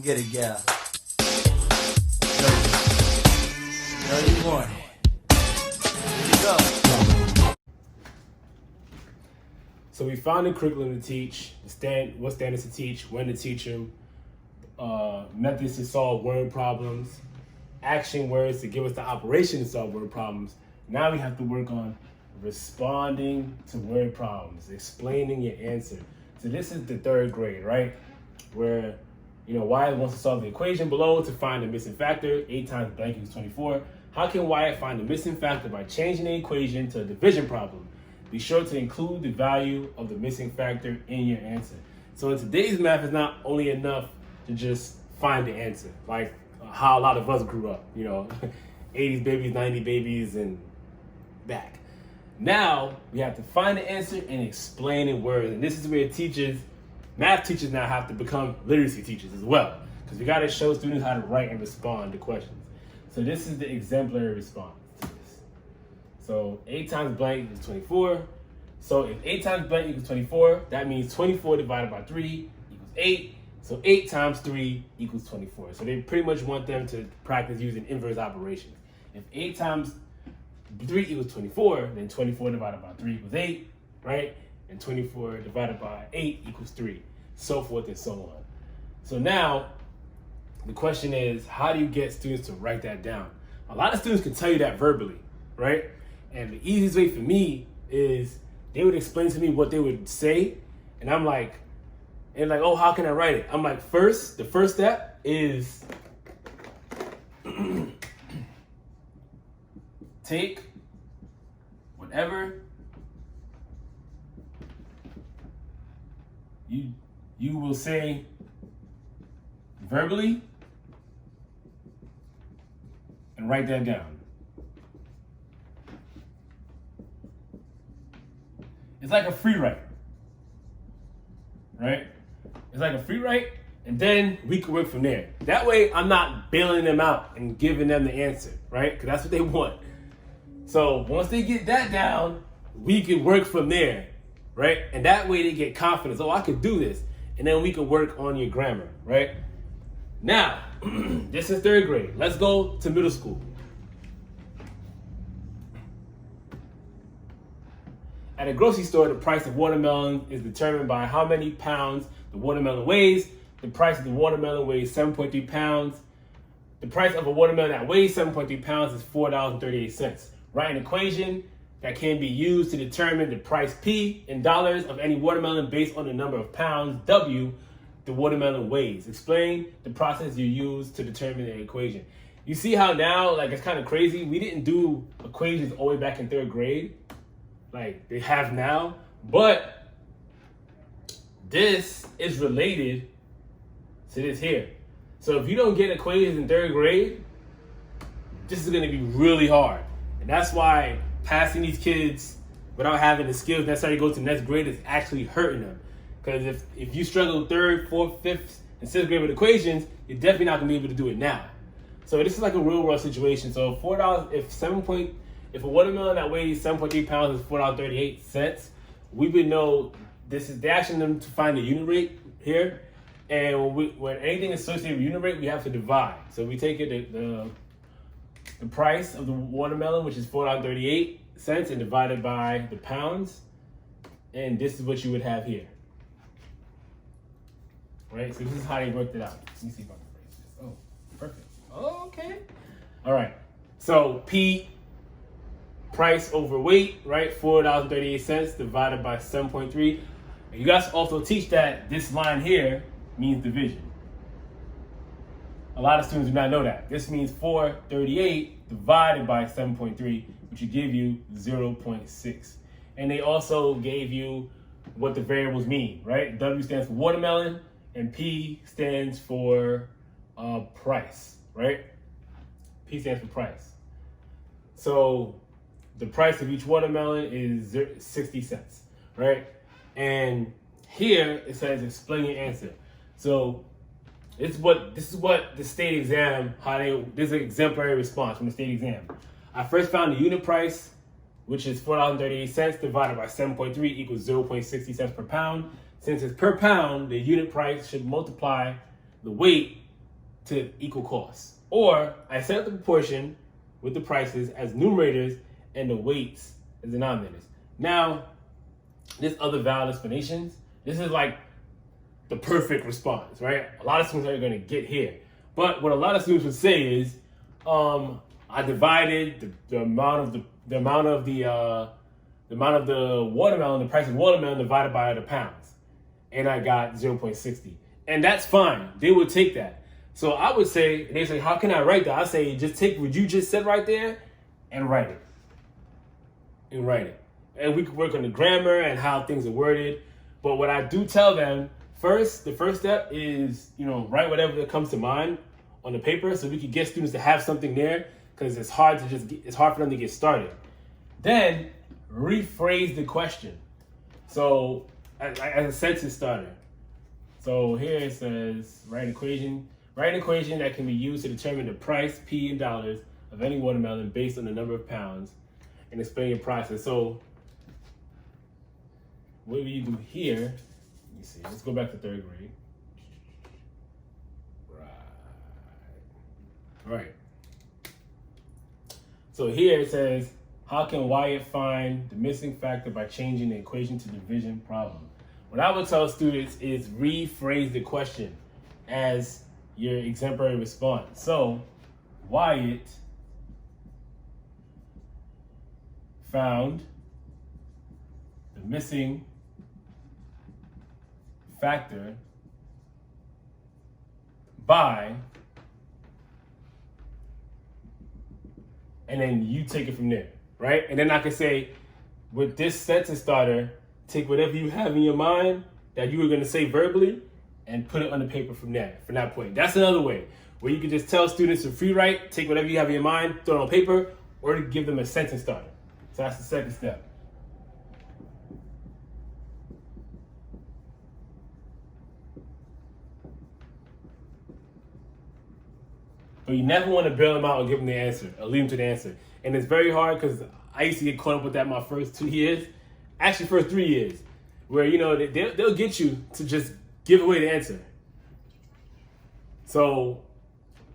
get it, gal. Dirty morning. Here you go. So we found the curriculum to teach, what standards to teach, when to teach them, methods to solve word problems, action words to give us the operation to solve word problems. Now we have to work on responding to word problems, explaining your answer. So this is the third grade, right? Where, Wyatt wants to solve the equation below to find the missing factor. 8 times blank equals 24. How can Wyatt find the missing factor by changing the equation to a division problem? Be sure to include the value of the missing factor in your answer. So in today's math, it's not only enough to just find the answer, like how a lot of us grew up, 80s babies, 90s babies, and back. Now we have to find the answer and explain in words. And this is where math teachers now have to become literacy teachers as well, because we got to show students how to write and respond to questions. So this is the exemplary response to this. So 8 times blank is 24. So if 8 times blank equals 24, that means 24 divided by 3 equals 8. So 8 times 3 equals 24. So they pretty much want them to practice using inverse operations. If 8 times 3 equals 24, then 24 divided by 3 equals 8, right? And 24 divided by 8 equals 3, so forth and so on. So now, the question is, how do you get students to write that down? A lot of students can tell you that verbally, right? And the easiest way for me is they would explain to me what they would say, and I'm like, oh, how can I write it? I'm like, the first step is take whatever you will say verbally and write that down. It's like a free write, right? It's like a free write, and then we can work from there. That way, I'm not bailing them out and giving them the answer, right? Because that's what they want. So once they get that down, we can work from there, right? And that way they get confidence. Oh, I can do this. And then we can work on your grammar, right? Now, this is third grade. Let's go to middle school. At a grocery store, the price of watermelon is determined by how many pounds the watermelon weighs. The price of the watermelon weighs 7.3 pounds. The price of a watermelon that weighs 7.3 pounds is $4.38. Write an equation that can be used to determine the price P in dollars of any watermelon based on the number of pounds W the watermelon weighs. Explain the process you use to determine the equation. You see how now, it's kind of crazy. We didn't do equations all the way back in third grade, like they have now, but this is related to this here. So if you don't get equations in third grade, this is going to be really hard. And that's why passing these kids without having the skills necessary to go to the next grade is actually hurting them. Because if you struggle 3rd, 4th, 5th, and 6th grade with equations, you're definitely not going to be able to do it now. So this is like a real world situation. So $4, if a watermelon that weighs 7.3 pounds is $4.38, we would know they're asking them to find the unit rate here. And when anything is associated with unit rate, we have to divide. So we take the price of the watermelon, which is $4.38, and divide it by the pounds. And this is what you would have here. Right? So this is how they worked it out. Let me see if I can erase this. Oh, perfect. Oh, okay. All right. So P, price over weight, right? $4.38 divided by 7.3. And you guys also teach that this line here means division. A lot of students do not know that. This means 438 divided by 7.3, which will give you 0.6. And they also gave you what the variables mean, right? W stands for watermelon, and P stands for price, right? P stands for price. So the price of each watermelon is 60 cents, right? And here it says explain your answer. So this is what the state exam, this is an exemplary response from the state exam. I first found the unit price, which is $4.38 divided by 7.3 equals 0.60 cents per pound. Since it's per pound, the unit price should multiply the weight to equal costs. Or I set up the proportion with the prices as numerators and the weights as denominators. Now, there's other valid explanations. This is like the perfect response, right? A lot of students aren't going to get here. But what a lot of students would say is, I divided the amount of the watermelon, the price of watermelon divided by the pounds, and I got 0.60, and that's fine. They would take that. So I would say, they say, how can I write that? I say, just take what you just said right there, and write it. And we could work on the grammar and how things are worded. But what I do tell them first, the first step is, write whatever comes to mind on the paper, so we could get students to have something there, because it's hard for them to get started. Then rephrase the question. So as a sentence starter. So here it says, write an equation that can be used to determine the price, P in dollars, of any watermelon based on the number of pounds, and explain your process. So what you do here, let me see, let's go back to third grade. Right. So here it says, how can Wyatt find the missing factor by changing the equation to division problem? What I would tell students is rephrase the question as your exemplary response. So, Wyatt found the missing factor by, and then you take it from there, right? And then I can say, with this sentence starter, take whatever you have in your mind that you were going to say verbally and put it on the paper from that point. That's another way where you can just tell students to free write, take whatever you have in your mind, throw it on paper, or give them a sentence starter. So that's the second step. But you never want to bail them out or give them the answer or lead them to the answer. And it's very hard because I used to get caught up with that my first 2 years, actually first 3 years, where, they'll get you to just give away the answer. So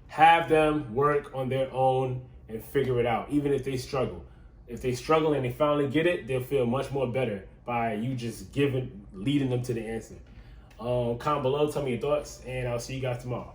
have them work on their own and figure it out, even if they struggle. If they struggle and they finally get it, they'll feel much more better by you just leading them to the answer. Comment below, tell me your thoughts, and I'll see you guys tomorrow.